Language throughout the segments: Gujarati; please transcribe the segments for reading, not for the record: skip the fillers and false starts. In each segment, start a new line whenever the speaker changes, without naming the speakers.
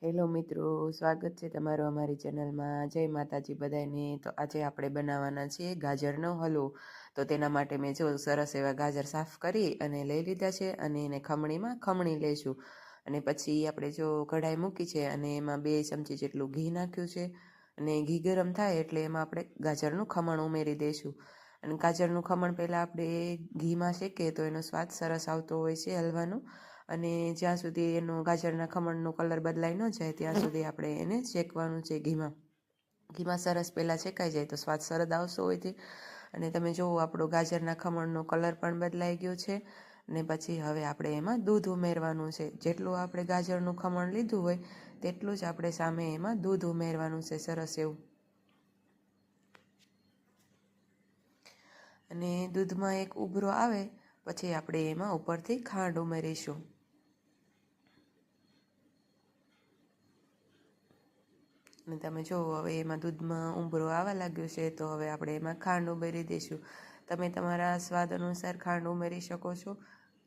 હેલો મિત્રો, સ્વાગત છે તમારું અમારી ચેનલમાં। જય માતાજી બધાને। તો આજે આપણે બનાવવાના છીએ ગાજરનો હલવો। તો તેના માટે મેં જો સરસ એવા ગાજર સાફ કરી અને લઈ લીધા છે અને એને ખમણીમાં ખમણી લઈશું। અને પછી આપણે જો કઢાઈ મૂકી છે અને એમાં 2 ચમચી જેટલું ઘી નાખ્યું છે અને ઘી ગરમ થાય એટલે એમાં આપણે ગાજરનું ખમણ ઉમેરી દઈશું। અને ગાજરનું ખમણ પહેલાં આપણે ઘીમાં શેકીએ તો એનો સ્વાદ સરસ આવતો હોય છે હલવાનો। અને જ્યાં સુધી એનો ગાજરના ખમણનો કલર બદલાઈ ન જાય ત્યાં સુધી આપણે એને શેકવાનું છે ઘીમાં સરસ પહેલાં શેકાઈ જાય તો સ્વાદ સરસ આવતો હોય છે। અને તમે જુઓ આપણો ગાજરના ખમણનો કલર પણ બદલાઈ ગયો છે। અને પછી હવે આપણે એમાં દૂધ ઉમેરવાનું છે। જેટલું આપણે ગાજરનું ખમણ લીધું હોય તેટલું જ આપણે સામે એમાં દૂધ ઉમેરવાનું છે સરસ એવું। અને દૂધમાં એક ઉભરો આવે પછી આપણે એમાં ઉપરથી ખાંડ ઉમેરીશું। અને તમે જુઓ હવે એમાં દૂધમાં ઉંબરો આવવા લાગ્યો છે તો હવે આપણે એમાં ખાંડ ઉમેરી દઈશું। તમે તમારા સ્વાદ અનુસાર ખાંડ ઉમેરી શકો છો।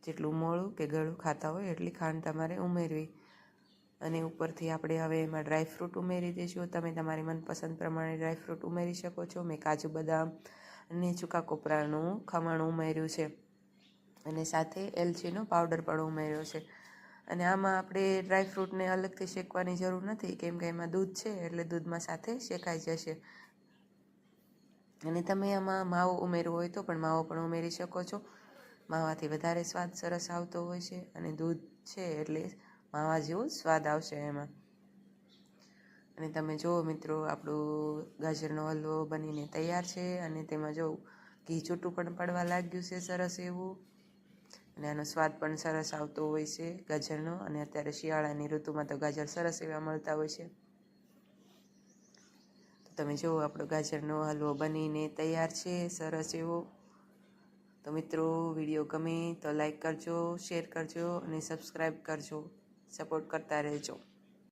જેટલું મોળું કે ગળું ખાતા હોય એટલી ખાંડ તમારે ઉમેરવી। અને ઉપરથી આપણે હવે એમાં ડ્રાયફ્રૂટ ઉમેરી દઈશું। તમે તમારી મનપસંદ પ્રમાણે ડ્રાયફ્રૂટ ઉમેરી શકો છો। મેં કાજુ બદામ અને સૂકા કોપરાનું ખમણ ઉમેર્યું છે અને સાથે એલચીનો પાવડર પણ ઉમેર્યો છે। અને આમાં આપણે ડ્રાયફ્રૂટને અલગથી શેકવાની જરૂર નથી કેમ કે એમાં દૂધ છે એટલે દૂધમાં સાથે શેકાઈ જશે। અને તમે આમાં માવો ઉમેરવો હોય તો પણ માવો પણ ઉમેરી શકો છો। માવાથી વધારે સ્વાદ સરસ આવતો હોય છે અને દૂધ છે એટલે માવા જેવો સ્વાદ આવશે એમાં। અને તમે જુઓ મિત્રો આપણું ગાજરનો હલવો બનીને તૈયાર છે। અને તેમાં જો ઘી છૂટું પણ પડવા લાગ્યું છે સરસ એવું। અને આનો સ્વાદ પણ સરસ આવતો હોય છે ગાજરનો। અને અત્યારે શિયાળાની ઋતુમાં તો ગાજર સરસ એવા મળતા હોય છે। તો તમે જુઓ આપણો ગાજરનો હલવો બનીને તૈયાર છે સરસ એવો। તો મિત્રો વિડીયો ગમે તો લાઈક કરજો, શેર કરજો અને સબસ્ક્રાઈબ કરજો, સપોર્ટ કરતા રહેજો।